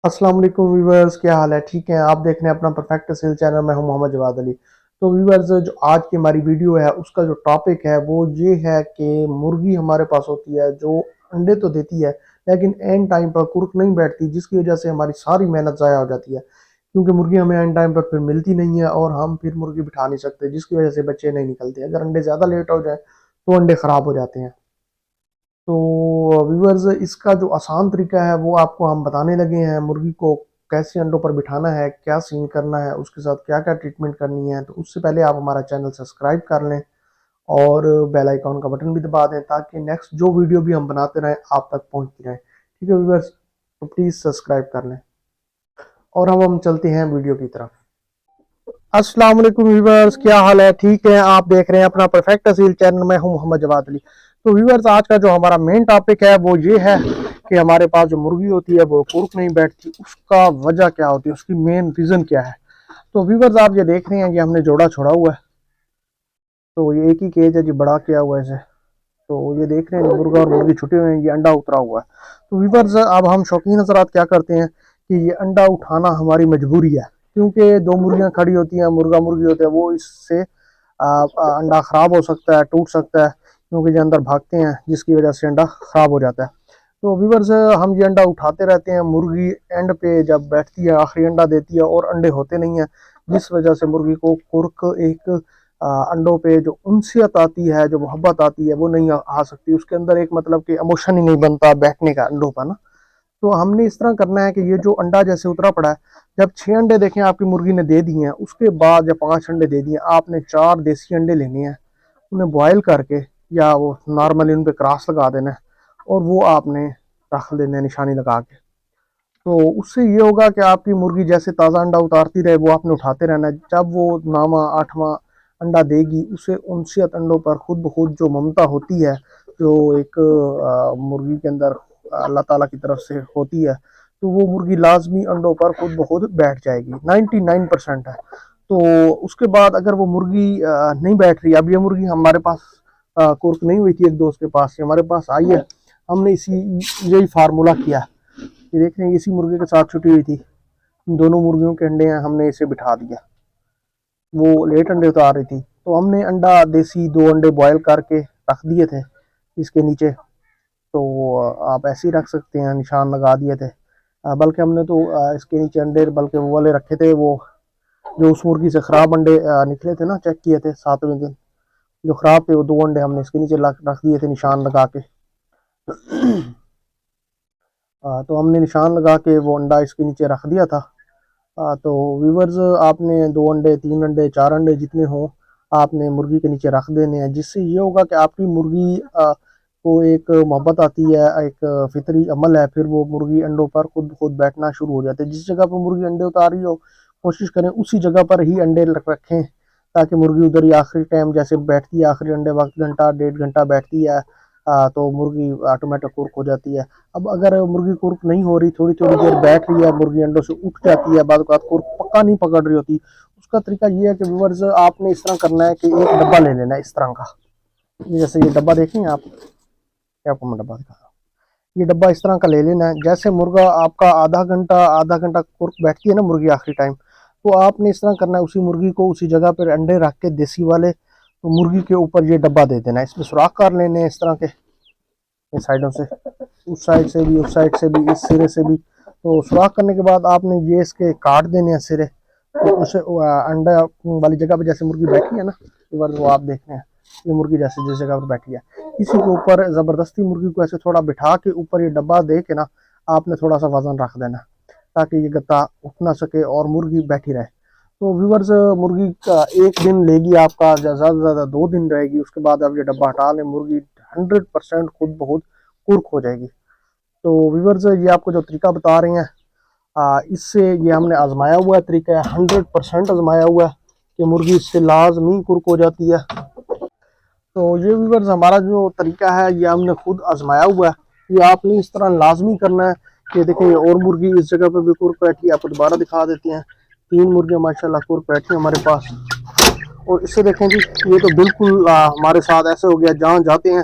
अस्सलाम वालेकुम व्यूवर्स, क्या हाल है? ठीक है, आप देख रहे हैं अपना परफेक्ट सेल चैनल। मैं हूं मोहम्मद जवाद अली। तो व्यूवर्स, जो आज की हमारी वीडियो है उसका जो टॉपिक है वो ये है कि मुर्गी हमारे पास होती है जो अंडे तो देती है लेकिन एंड टाइम पर कुर्क नहीं बैठती, जिसकी वजह से हमारी सारी मेहनत ज़ाया हो जाती है। क्योंकि मुर्गी हमें एंड टाइम पर फिर मिलती नहीं है और हम फिर मुर्गी बिठा नहीं सकते, जिसकी वजह से बच्चे नहीं निकलते। अगर अंडे ज़्यादा लेट हो जाए तो अंडे ख़राब हो जाते हैं। तो व्यूअर्स, इसका जो आसान तरीका है वो आपको हम बताने लगे हैं। मुर्गी को कैसे अंडों पर बिठाना है, क्या सीन करना है, उसके साथ क्या क्या ट्रीटमेंट करनी है। तो उससे पहले आप हमारा चैनल सब्सक्राइब कर लें और बेल आइकॉन का बटन भी दबा दें ताकि नेक्स्ट जो वीडियो भी हम बनाते रहें आप तक पहुंचती रहे। ठीक है व्यूअर्स, तो प्लीज़ सब्सक्राइब कर लें और अब हम चलते हैं वीडियो की तरफ। अस्सलाम वालेकुम व्यूअर्स, क्या हाल है? ठीक है, आप देख रहे हैं अपना परफेक्ट असील चैनल। मैं हूं मोहम्मद जवाद अली। तो व्यूअर्स, आज का जो हमारा मेन टॉपिक है वो ये है कि हमारे पास जो मुर्गी होती है वो कुर्क नहीं बैठती, उसका वजह क्या होती है, उसकी मेन रीज़न क्या है। तो व्यूअर्स, आप ये देख रहे हैं, ये हमने जोड़ा छोड़ा हुआ है। तो ये एक ही केज है जी, बड़ा किया हुआ है इसे। तो ये देख रहे हैं, मुर्गा और मुर्गी छुटे हुए हैं, ये अंडा उतरा हुआ है। तो व्यूअर्स, अब हम शौकीन हज़रात क्या करते हैं कि ये अंडा उठाना हमारी मजबूरी है, क्योंकि दो मुर्गियां खड़ी होती हैं, मुर्गा मुर्गी होते हैं, वो इससे अंडा ख़राब हो सकता है, टूट सकता है, क्योंकि ये अंदर भागते हैं, जिसकी वजह से अंडा ख़राब हो जाता है। तो व्यूअर्स, हम ये अंडा उठाते रहते हैं। मुर्गी एंड पे जब बैठती है आखिरी अंडा देती है और अंडे होते नहीं हैं, जिस वजह से मुर्गी को कुर्क एक अंडों पे जो उनसियत आती है, जो मोहब्बत आती है, वो नहीं आ सकती। उसके अंदर एक मतलब कि इमोशन ही नहीं बनता बैठने का अंडों पर ना। तो हमने इस तरह करना है कि ये जो अंडा जैसे उतरा पड़ा है, जब 6 अंडे देखें आपकी मुर्गी ने दे दिए हैं, उसके बाद जब 5 अंडे दे दिए, आपने 4 देसी अंडे लेने हैं, उन्हें बॉयल करके या वो नॉर्मली उन पे क्रॉस लगा देना है और वो आपने रख देना है निशानी लगा के। तो उससे ये होगा कि आपकी मुर्गी जैसे ताज़ा अंडा उतारती रहे, वो आपने उठाते रहना है। जब वो 9वां 8वां अंडा देगी, उसे उनसियत अंडों पर खुद ब खुद जो ममता होती है, जो एक मुर्गी के अंदर अल्लाह ताला की तरफ से होती है, तो वो मुर्गी लाजमी अंडों पर खुद ब खुद बैठ जाएगी। 99% है। तो उसके बाद अगर वो मुर्गी नहीं बैठ रही, अब ये मुर्गी हमारे पास कुर्क नहीं हुई थी, एक दोस्त के पास से हमारे पास आई है। हमने यही फार्मूला किया। ये देख रहे हैं, इसी मुर्गे के साथ छुटी हुई थी, दोनों मुर्गियों के अंडे हैं, हमने इसे बिठा दिया। वो लेट अंडे उतार रही थी, तो हमने अंडा देसी 2 अंडे बॉयल करके रख दिए थे इसके नीचे। तो आप ऐसे ही रख सकते हैं, निशान लगा दिए थे। बल्कि हमने तो इसके नीचे अंडे बल्कि वो वाले रखे थे, वो जो उस मुर्गी से ख़राब अंडे निकले थे ना, चेक किए थे 7वें दिन जो ख़राब थे, वो 2 अंडे हमने इसके नीचे रख दिए थे निशान लगा के। तो हमने निशान लगा के वो अंडा इसके नीचे रख दिया था। तो व्यूवर्स, आपने 2 अंडे 3 अंडे 4 अंडे जितने हों आपने मुर्गी के नीचे रख देने हैं, जिससे ये होगा कि आपकी मुर्गी को एक मोहब्बत आती है, एक फितरी अमल है, फिर वो मुर्गी अंडों पर खुद खुद बैठना शुरू हो जाती है। जिस जगह पर मुर्गी अंडे उतार रही हो, कोशिश करें उसी जगह पर ही अंडे रखें, ताकि मुर्गी उधर ही आखिरी टाइम जैसे बैठती है, आखिरी अंडे वक्त घंटा 1.5 घंटा बैठती है, तो मुर्गी ऑटोमेटिक कुर्क हो जाती है। अब अगर मुर्गी कुर्क नहीं हो रही, थोड़ी थोड़ी देर बैठ रही है, मुर्गी अंडों से उठ जाती है, बाद कुर्क पक्का नहीं पकड़ रही होती, उसका तरीका ये है कि व्यूअर्स, आपने इस तरह करना है कि एक डब्बा ले लेना है इस तरह का। जैसे ये डब्बा देखेंगे आप, क्या आपको मैं डब्बा दिखा रहा हूँ, ये डब्बा इस तरह का ले लेना है। जैसे मुर्गा आपका आधा घंटा कुर्क बैठती है ना मुर्गी आखिरी टाइम, तो आपने इस तरह करना है, उसी मुर्गी को उसी जगह पर अंडे रख के देसी वाले, तो मुर्गी के ऊपर ये डब्बा दे देना है। इसमें सुराख कर लेने हैं इस तरह के, ये साइडों से, उस साइड से भी, उस साइड से भी, इस सिरे से भी। तो सुराख करने के बाद आपने ये इसके काट देने हैं सिरे, तो उसे अंडा वाली जगह पे जैसे मुर्गी बैठी है ना, वो आप देख रहे हैं, ये मुर्गी जैसे जिस जगह पर बैठी है, इसी के ऊपर ज़बरदस्ती मुर्गी को ऐसे थोड़ा बिठा के ऊपर ये डब्बा दे के ना, आपने थोड़ा सा वजन रख देना ताकि ये गत्ता उठ ना सके और मुर्गी बैठी रहे। तो व्यूवर्स, मुर्गी का एक दिन लेगी आपका, ज़्यादा से ज़्यादा 2 दिन रहेगी। उसके बाद आप ये डब्बा हटा लें, मुर्गी 100% खुद बहुत कुर्क हो जाएगी। तो व्यूवर्स, ये आपको जो तरीका बता रहे हैं, इससे ये हमने आजमाया हुआ है तरीका है, 100% आजमाया हुआ है कि मुर्गी इससे लाजमी कुर्क हो जाती है। तो ये व्यूवर्स, हमारा जो तरीका है ये हमने खुद आजमाया हुआ है। ये आपने इस तरह लाजमी करना है कि देखिए, और मुर्गी इस जगह पे भी कुर्क बैठी है, आपको दोबारा दिखा देते हैं। 3 मुर्गियाँ माशाल्लाह कुर्क बैठी हैं हमारे पास। और इससे देखें जी, ये तो बिल्कुल हमारे साथ ऐसे हो गया, जहाँ जाते हैं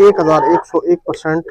1101%